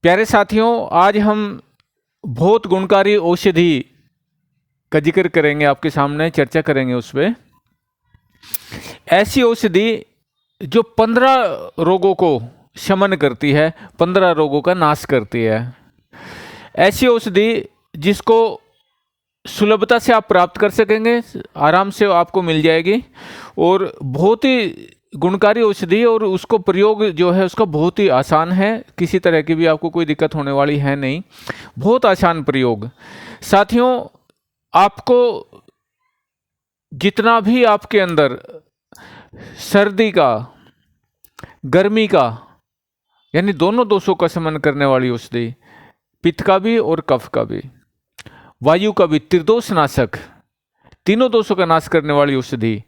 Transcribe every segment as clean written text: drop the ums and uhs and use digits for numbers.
प्यारे साथियों, आज हम बहुत गुणकारी औषधि का जिक्र करेंगे, आपके सामने चर्चा करेंगे उस पर। ऐसी औषधि जो 15 रोगों को शमन करती है, 15 रोगों का नाश करती है। ऐसी औषधि जिसको सुलभता से आप प्राप्त कर सकेंगे, आराम से आपको मिल जाएगी और बहुत ही गुणकारी औषधि, और उसको प्रयोग जो है उसका बहुत ही आसान है। किसी तरह की भी आपको कोई दिक्कत होने वाली है नहीं, बहुत आसान प्रयोग। साथियों, आपको जितना भी आपके अंदर सर्दी का, गर्मी का, यानी दोनों दोषों का शमन करने वाली औषधि, पित्त का भी और कफ का भी, वायु का भी, त्रिदोष नाशक, तीनों दोषों का नाश करने वाली औषधि,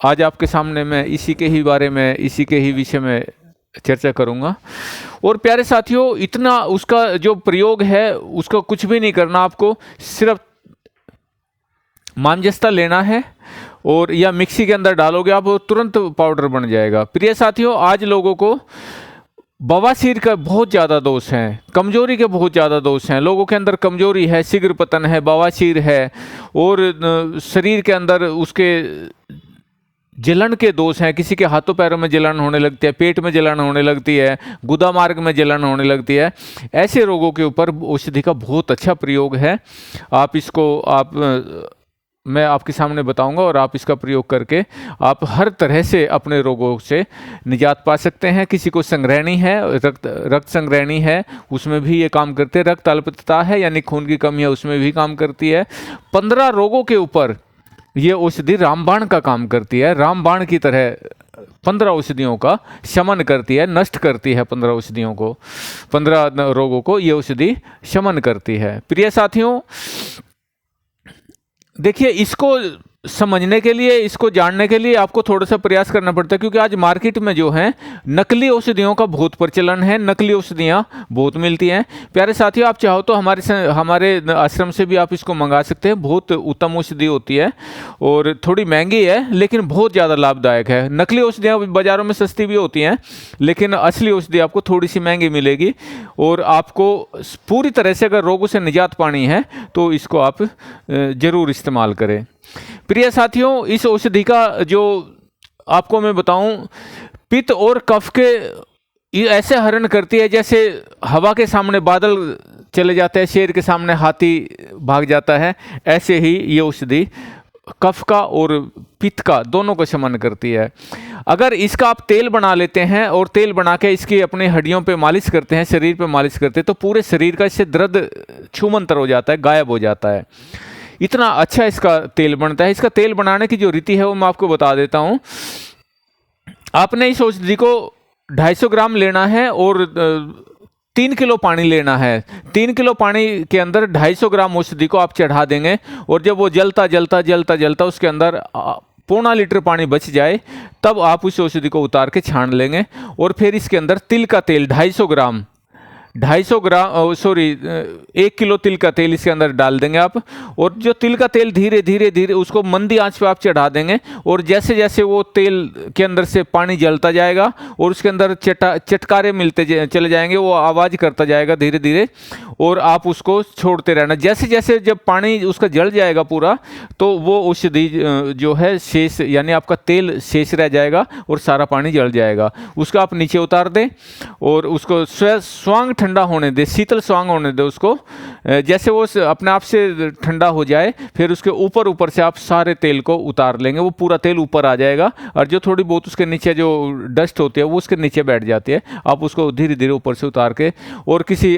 आज आपके सामने मैं इसी के ही बारे में, इसी के ही विषय में चर्चा करूंगा। और प्यारे साथियों, इतना उसका जो प्रयोग है उसका कुछ भी नहीं करना, आपको सिर्फ मांजस्ता लेना है और या मिक्सी के अंदर डालोगे आप, वो तुरंत पाउडर बन जाएगा। प्रिय साथियों, आज लोगों को बवासीर का बहुत ज़्यादा दोष है, कमजोरी के बहुत ज़्यादा दोष हैं। लोगों के अंदर कमजोरी है, शीघ्र पतन है, बवासीर है, और शरीर के अंदर उसके जलन के दोष हैं। किसी के हाथों पैरों में जलन होने लगती है, पेट में जलन होने लगती है, गुदा मार्ग में जलन होने लगती है। ऐसे रोगों के ऊपर औषधि का बहुत अच्छा प्रयोग है। आप इसको मैं आपके सामने बताऊंगा और आप इसका प्रयोग करके आप हर तरह से अपने रोगों से निजात पा सकते हैं। किसी को संग्रहणी है, रक्त संग्रहणी है, उसमें भी ये काम करते हैं। रक्त अल्पता है यानी खून की कमी है, उसमें भी काम करती है। 15 रोगों के ऊपर ये औषधि रामबाण का काम करती है। रामबाण की तरह 15 औषधियों का शमन करती है, नष्ट करती है। 15 औषधियों को, 15 रोगों को ये औषधि शमन करती है। प्रिय साथियों, देखिए, इसको समझने के लिए, इसको जानने के लिए आपको थोड़ा सा प्रयास करना पड़ता है, क्योंकि आज मार्केट में जो है नकली औषधियों का बहुत प्रचलन है, नकली औषधियाँ बहुत मिलती हैं। प्यारे साथियों, आप चाहो तो हमारे आश्रम से भी आप इसको मंगा सकते हैं। बहुत उत्तम औषधि होती है और थोड़ी महंगी है, लेकिन बहुत ज़्यादा लाभदायक है। नकली औषधियाँ बाज़ारों में सस्ती भी होती हैं, लेकिन असली औषधि आपको थोड़ी सी महंगी मिलेगी। और आपको पूरी तरह से अगर रोगों से निजात पानी है तो इसको आप ज़रूर इस्तेमाल करें। प्रिय साथियों, इस औषधि का जो आपको मैं बताऊं, पित्त और कफ के ये ऐसे हरण करती है जैसे हवा के सामने बादल चले जाते हैं, शेर के सामने हाथी भाग जाता है। ऐसे ही ये औषधि कफ का और पित्त का दोनों को शमन करती है। अगर इसका आप तेल बना लेते हैं और तेल बना के इसकी अपनी हड्डियों पे मालिश करते हैं, शरीर पे मालिश करते हैं, तो पूरे शरीर का इससे दर्द छूमंतर हो जाता है, गायब हो जाता है। इतना अच्छा इसका तेल बनता है। इसका तेल बनाने की जो रीति है वो मैं आपको बता देता हूँ। आपने इस औषधि को 250 ग्राम लेना है और 3 किलो पानी लेना है। 3 किलो पानी के अंदर 250 ग्राम औषधि को आप चढ़ा देंगे, और जब वो जलता जलता जलता जलता उसके अंदर पौना लीटर पानी बच जाए, तब आप उस औषधि को उतार के छान लेंगे। और फिर इसके अंदर तिल का तेल 250 ग्राम 1 किलो तिल का तेल इसके अंदर डाल देंगे आप। और जो तिल का तेल धीरे धीरे धीरे उसको मंदी आंच पे आप चढ़ा देंगे, और जैसे जैसे वो तेल के अंदर से पानी जलता जाएगा और उसके अंदर चटकारे मिलते चले जाएंगे, वो आवाज़ करता जाएगा धीरे धीरे, और आप उसको छोड़ते रहना। जैसे जैसे जब पानी उसका जल जाएगा पूरा, तो वो औषधि जो है शेष, यानी आपका तेल शेष रह जाएगा और सारा पानी जल जाएगा। उसको आप नीचे उतार दें और उसको स्वांग ठंडा होने दे, शीतल स्वांग होने दे उसको। जैसे वो अपने आप से ठंडा हो जाए, फिर उसके ऊपर ऊपर से आप सारे तेल को उतार लेंगे। वो पूरा तेल ऊपर आ जाएगा, और जो थोड़ी बहुत उसके नीचे जो डस्ट होती है वो उसके नीचे बैठ जाती है। आप उसको धीरे धीरे ऊपर से उतार के और किसी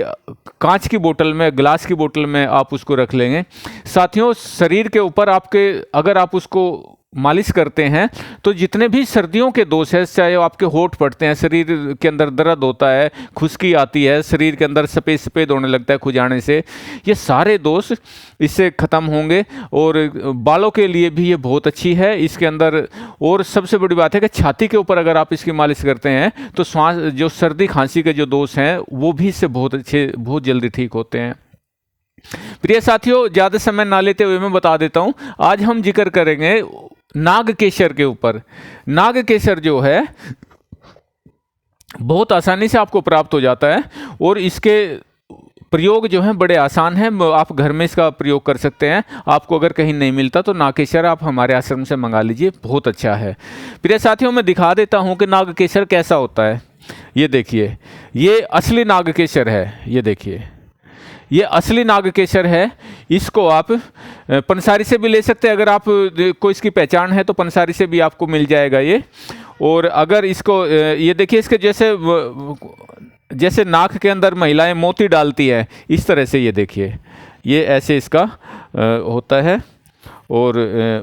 कांच की बोतल में, ग्लास की बोतल में आप उसको रख लेंगे। साथियों, शरीर के ऊपर आपके अगर आप उसको मालिश करते हैं तो जितने भी सर्दियों के दोष है, चाहे आपके होंठ पड़ते हैं, शरीर के अंदर दर्द होता है, खुश्की आती है, शरीर के अंदर सफ़ेद सफ़ेद होने लगता है खुजाने से, ये सारे दोष इससे ख़त्म होंगे। और बालों के लिए भी ये बहुत अच्छी है इसके अंदर। और सबसे बड़ी बात है कि छाती के ऊपर अगर आप इसकी मालिश करते हैं तो श्वास, जो सर्दी खांसी के जो दोष हैं वो भी इससे बहुत अच्छे, बहुत जल्दी ठीक होते हैं। प्रिय साथियों, ज़्यादा समय ना लेते हुए मैं बता देता हूँ, आज हम जिक्र करेंगे नाग केसर के ऊपर। नाग केसर जो है बहुत आसानी से आपको प्राप्त हो जाता है और इसके प्रयोग जो हैं बड़े आसान हैं। आप घर में इसका प्रयोग कर सकते हैं। आपको अगर कहीं नहीं मिलता तो नागकेसर आप हमारे आश्रम से मंगा लीजिए, बहुत अच्छा है। प्रिय साथियों, मैं दिखा देता हूं कि नागकेसर कैसा होता है। ये देखिए, ये असली नागकेसर है। ये देखिए, ये असली नागकेसर है। इसको आप पंसारी से भी ले सकते हैं। अगर आप को इसकी पहचान है तो पंसारी से भी आपको मिल जाएगा ये। और अगर इसको ये देखिए, इसके जैसे नाक के अंदर महिलाएं मोती डालती हैं, इस तरह से ये देखिए, ये ऐसे इसका होता है। और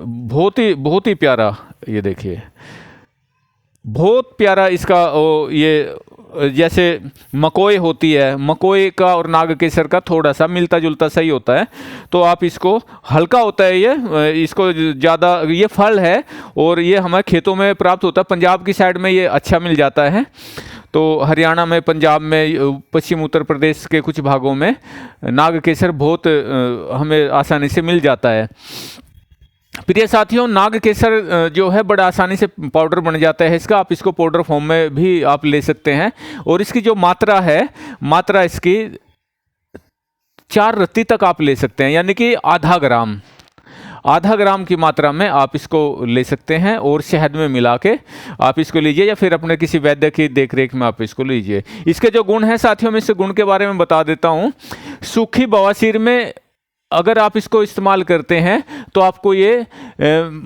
बहुत ही प्यारा, ये देखिए, बहुत प्यारा इसका ये जैसे मकोई होती है, मकोई का और नागकेसर का थोड़ा सा मिलता जुलता सही होता है। तो आप इसको, हल्का होता है ये, इसको ज़्यादा, ये फल है और ये हमारे खेतों में प्राप्त होता है। पंजाब की साइड में ये अच्छा मिल जाता है। तो हरियाणा में, पंजाब में, पश्चिम उत्तर प्रदेश के कुछ भागों में नागकेसर बहुत हमें आसानी से मिल जाता है। प्रिय साथियों, नागकेसर जो है बड़ा आसानी से पाउडर बन जाता है इसका। आप इसको पाउडर फॉर्म में भी आप ले सकते हैं। और इसकी जो मात्रा है, मात्रा इसकी 4 रत्ती तक आप ले सकते हैं, यानी कि आधा ग्राम की मात्रा में आप इसको ले सकते हैं। और शहद में मिला के आप इसको लीजिए, या फिर अपने किसी वैद्य की देखरेख में आप इसको लीजिए। इसके जो गुण हैं साथियों, मैं इस गुण के बारे में बता देता हूँ। सूखी बवासीर में अगर आप इसको इस्तेमाल करते हैं तो आपको ये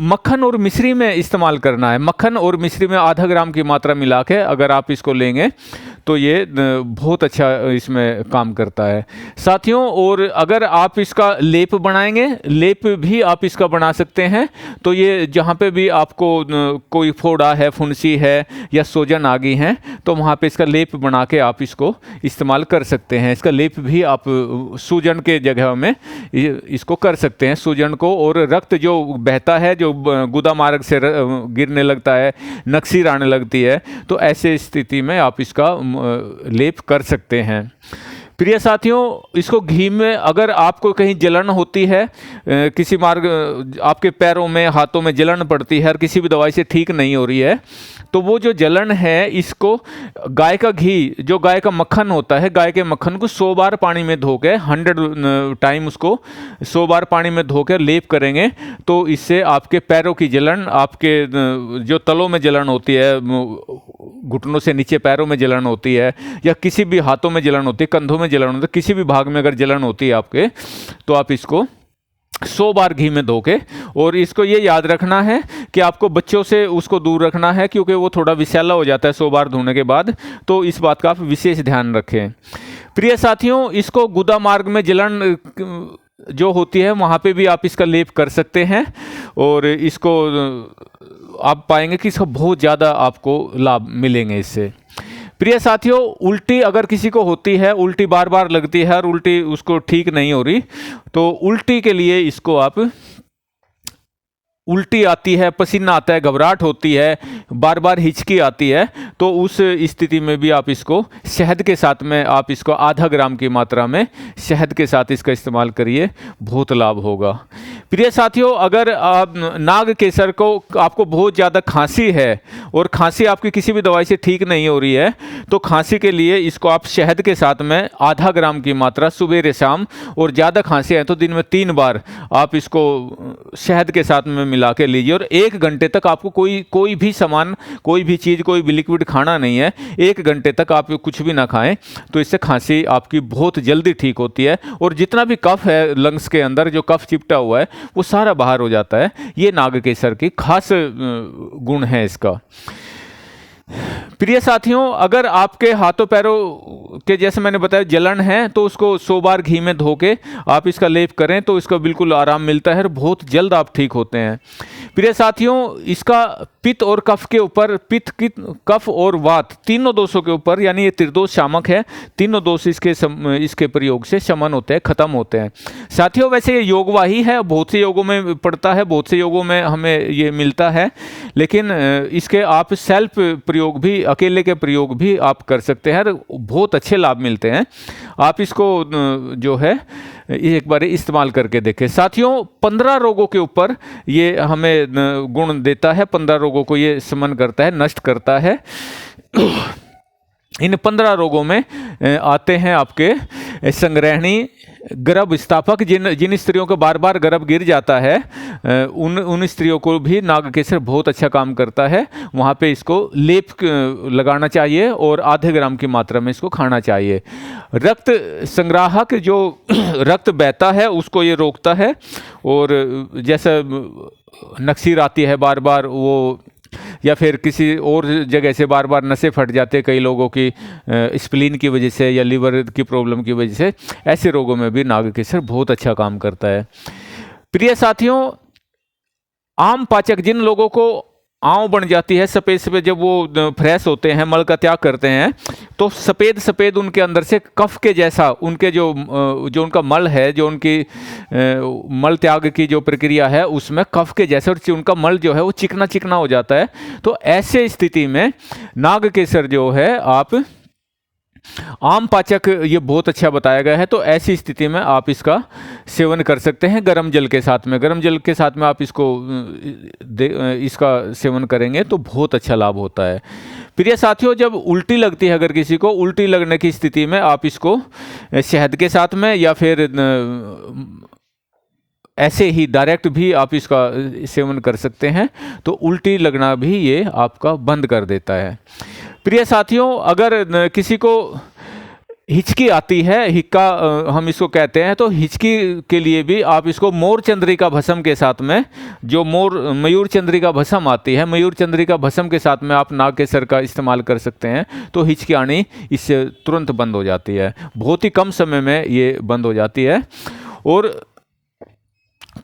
मक्खन और मिश्री में इस्तेमाल करना है। मक्खन और मिश्री में आधा ग्राम की मात्रा मिला के अगर आप इसको लेंगे तो ये बहुत अच्छा इसमें काम करता है साथियों। और अगर आप इसका लेप बनाएंगे, लेप भी आप इसका बना सकते हैं। तो ये जहाँ पे भी आपको कोई फोड़ा है, फुंसी है या सूजन आ गई है, तो वहाँ पे इसका लेप बना के आप इसको इस्तेमाल कर सकते हैं। इसका लेप भी आप सूजन के जगह में इसको कर सकते हैं, सूजन को। और रक्त जो बहता है, जो गुदा मार्ग से गिरने लगता है, नक्सीर आने लगती है, तो ऐसे स्थिति में आप इसका लेप कर सकते हैं। प्रिय साथियों, इसको घी में, अगर आपको कहीं जलन होती है, किसी मार्ग आपके पैरों में, हाथों में जलन पड़ती है और किसी भी दवाई से ठीक नहीं हो रही है, तो वो जो जलन है, इसको गाय का घी, जो गाय का मक्खन होता है, गाय के मक्खन को 100 बार पानी में धो के, 100 टाइम उसको 100 बार पानी में धो कर लेप करेंगे, तो इससे आपके पैरों की जलन, आपके जो तलों में जलन होती है, घुटनों से नीचे पैरों में जलन होती है, या किसी भी हाथों में जलन होती है, कंधों में जलन होती है, किसी भी भाग में अगर जलन होती है आपके, तो आप इसको 100 बार घी में धो के। और इसको ये याद रखना है कि आपको बच्चों से उसको दूर रखना है, क्योंकि वो थोड़ा विषैला हो जाता है 100 बार धोने के बाद। तो इस बात का आप विशेष ध्यान रखें। प्रिय साथियों, इसको गुदा मार्ग में जलन जो होती है वहाँ पे भी आप इसका लेप कर सकते हैं। और इसको आप पाएंगे कि इसका बहुत ज़्यादा आपको लाभ मिलेंगे इससे। प्रिय साथियों, उल्टी अगर किसी को होती है, उल्टी बार बार लगती है और उल्टी उसको ठीक नहीं हो रही, तो उल्टी के लिए इसको आप, उल्टी आती है, पसीना आता है, घबराहट होती है, बार बार हिचकी आती है, तो उस स्थिति में भी आप इसको शहद के साथ में, आप इसको आधा ग्राम की मात्रा में शहद के साथ इसका इस्तेमाल करिए, बहुत लाभ होगा। प्रिय साथियों, अगर आप नागकेसर को, आपको बहुत ज़्यादा खांसी है और खांसी आपकी किसी भी दवाई से ठीक नहीं हो रही है, तो खांसी के लिए इसको आप शहद के साथ में आधा ग्राम की मात्रा सुबह शाम, और ज़्यादा खांसी है तो दिन में 3 बार आप इसको शहद के साथ में मिला के लीजिए। और 1 घंटे तक आपको कोई भी सामान, कोई भी चीज़, कोई भी लिक्विड खाना नहीं है। 1 घंटे तक आप कुछ भी ना खाएं, तो इससे खांसी आपकी बहुत जल्दी ठीक होती है। और जितना भी कफ है लंग्स के अंदर, जो कफ चिपटा हुआ है, वो सारा बाहर हो जाता है। ये नागकेसर की खास गुण है इसका। प्रिय साथियों, अगर आपके हाथों पैरों के, जैसे मैंने बताया, जलन है, तो उसको 100 बार घी में धो के आप इसका लेप करें तो इसका बिल्कुल आराम मिलता है और बहुत जल्द आप ठीक होते हैं। प्रिय साथियों, इसका पित्त और कफ के ऊपर, पित्त, कफ और वात, तीनों दोषों के ऊपर, यानी ये त्रिदोष शामक है, तीनों दोष इसके प्रयोग से शमन होते हैं, खत्म होते हैं। साथियों, वैसे ये योगवाही है, बहुत से योगों में पड़ता है, बहुत से योगों में हमें ये मिलता है, लेकिन इसके आप सेल्फ प्रयोग भी, अकेले के प्रयोग भी आप कर सकते हैं, बहुत अच्छे लाभ मिलते हैं। आप इसको जो है एक बार इस्तेमाल करके देखें। साथियों, 15 रोगों के ऊपर ये हमें गुण देता है, 15 रोगों को ये शमन करता है, नष्ट करता है। इन 15 रोगों में आते हैं आपके संग्रहणी, गर्भ स्थापक, जिन स्त्रियों को बार बार गर्भ गिर जाता है उन स्त्रियों को भी नागकेसर बहुत अच्छा काम करता है। वहाँ पे इसको लेप लगाना चाहिए और आधे ग्राम की मात्रा में इसको खाना चाहिए। रक्त संग्राहक, जो रक्त बहता है उसको ये रोकता है, और जैसे नक्सीर आती है बार बार वो, या फिर किसी और जगह से बार बार नसें फट जाते हैं कई लोगों की स्प्लीन की वजह से या लीवर की प्रॉब्लम की वजह से, ऐसे रोगों में भी नागकेसर बहुत अच्छा काम करता है। प्रिय साथियों, आम पाचक, जिन लोगों को आंव बन जाती है सफ़ेद सफ़ेद, जब वो फ्रेश होते हैं, मल का त्याग करते हैं, तो सफ़ेद सफ़ेद उनके अंदर से कफ के जैसा उनके जो उनका मल है, जो उनकी मल त्याग की जो प्रक्रिया है उसमें कफ के जैसे, और उनका मल जो है वो चिकना चिकना हो जाता है। तो ऐसे स्थिति में नागकेसर जो है, आप आम पाचक ये बहुत अच्छा बताया गया है, तो ऐसी स्थिति में आप इसका सेवन कर सकते हैं गर्म जल के साथ में। गर्म जल के साथ में आप इसका सेवन करेंगे तो बहुत अच्छा लाभ होता है। प्रिय साथियों, जब उल्टी लगती है, अगर किसी को उल्टी लगने की स्थिति में आप इसको शहद के साथ में या फिर ऐसे ही डायरेक्ट भी आप इसका सेवन कर सकते हैं, तो उल्टी लगना भी ये आपका बंद कर देता है। प्रिय साथियों, अगर किसी को हिचकी आती है, हिक्का हम इसको कहते हैं, तो हिचकी के लिए भी आप इसको मोर चंद्रिका भस्म के साथ में, जो मयूर चंद्रिका भस्म आती है, मयूर चंद्रिका भस्म के साथ में आप नागकेसर का इस्तेमाल कर सकते हैं, तो हिचकी आनी इससे तुरंत बंद हो जाती है। बहुत ही कम समय में ये बंद हो जाती है। और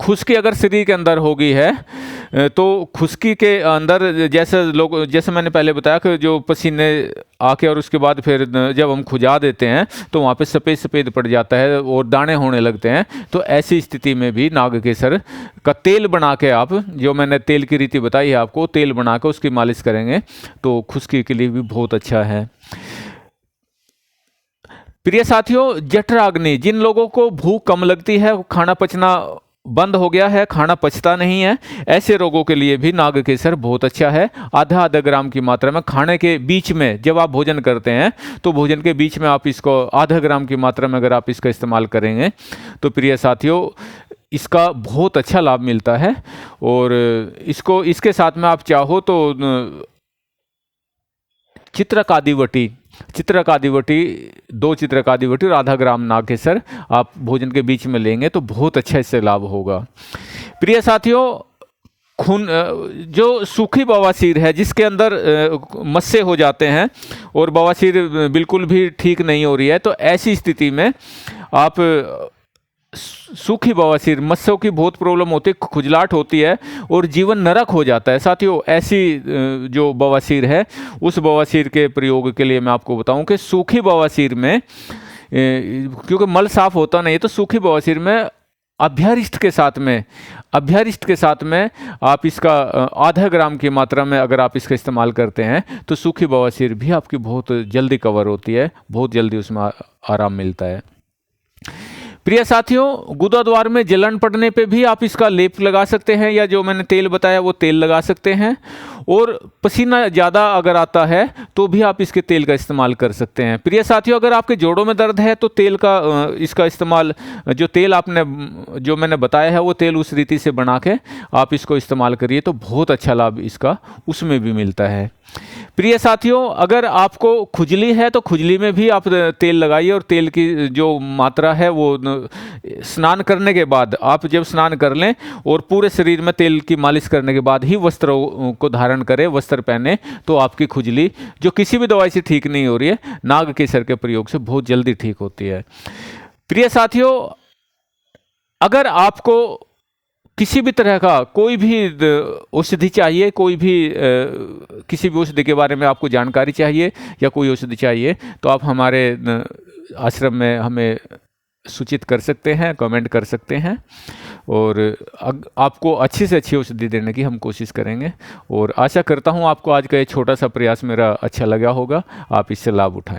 खुश्की अगर शरीर के अंदर हो गई है, तो खुश्की के अंदर जैसे मैंने पहले बताया कि जो पसीने आके और उसके बाद फिर जब हम खुजा देते हैं तो वहाँ पे सफ़ेद सफ़ेद पड़ जाता है और दाने होने लगते हैं, तो ऐसी स्थिति में भी नागकेसर का तेल बना के, आप जो मैंने तेल की रीति बताई है आपको, तेल बना के उसकी मालिश करेंगे तो खुश्की के लिए भी बहुत अच्छा है। प्रिय साथियों, जठराग्नि, जिन लोगों को भूख कम लगती है, खाना पचना बंद हो गया है, खाना पचता नहीं है, ऐसे रोगों के लिए भी नागकेसर बहुत अच्छा है। आधा ग्राम की मात्रा में खाने के बीच में, जब आप भोजन करते हैं तो भोजन के बीच में आप इसको आधा ग्राम की मात्रा में अगर आप इसका इस्तेमाल करेंगे तो प्रिय साथियों इसका बहुत अच्छा लाभ मिलता है। और इसके साथ में आप चाहो तो चित्रकादिवटी 2 चित्रकादिवटी और आधा ग्राम नागकेसर आप भोजन के बीच में लेंगे तो बहुत अच्छा इससे लाभ होगा। प्रिय साथियों, खून, जो सूखी बवासीर है, जिसके अंदर मस्से हो जाते हैं और बवासीर बिल्कुल भी ठीक नहीं हो रही है, तो ऐसी स्थिति में आप सूखी बवासीर, मस्सों की बहुत प्रॉब्लम होती है, खुजलाहट होती है और जीवन नरक हो जाता है। साथियों, ऐसी जो बवासीर है, उस बवासीर के प्रयोग के लिए मैं आपको बताऊं कि सूखी बवासीर में, क्योंकि मल साफ होता नहीं है, तो सूखी बवासीर में अभ्यारिष्ट के साथ में आप इसका आधा ग्राम की मात्रा में अगर आप इसका इस्तेमाल करते हैं तो सूखी बवासीर भी आपकी बहुत जल्दी कवर होती है, बहुत जल्दी उसमें आराम मिलता है। प्रिय साथियों, गुदाद्वार में जलन पड़ने पे भी आप इसका लेप लगा सकते हैं, या जो मैंने तेल बताया वो तेल लगा सकते हैं। और पसीना ज़्यादा अगर आता है तो भी आप इसके तेल का इस्तेमाल कर सकते हैं। प्रिय साथियों, अगर आपके जोड़ों में दर्द है तो तेल का इसका इस्तेमाल, जो मैंने बताया है वो तेल उस रीति से बना के आप इसको इस्तेमाल करिए तो बहुत अच्छा लाभ इसका उसमें भी मिलता है। प्रिय साथियों, अगर आपको खुजली है तो खुजली में भी आप तेल लगाइए, और तेल की जो मात्रा है वो स्नान करने के बाद, आप जब स्नान कर लें और पूरे शरीर में तेल की मालिश करने के बाद ही वस्त्रों को धारण करें, वस्त्र पहने, तो आपकी खुजली जो किसी भी दवाई से ठीक नहीं हो रही है, नागकेसर के प्रयोग से बहुत जल्दी ठीक होती है। प्रिय साथियों, अगर आपको किसी भी तरह का कोई भी औषधि चाहिए, किसी भी औषधि के बारे में आपको जानकारी चाहिए या कोई औषधि चाहिए, तो आप हमारे आश्रम में हमें सूचित कर सकते हैं, कमेंट कर सकते हैं, और आपको अच्छी से अच्छी औषधि देने की हम कोशिश करेंगे। और आशा करता हूँ आपको आज का ये छोटा सा प्रयास मेरा अच्छा लगा होगा, आप इससे लाभ उठाएं।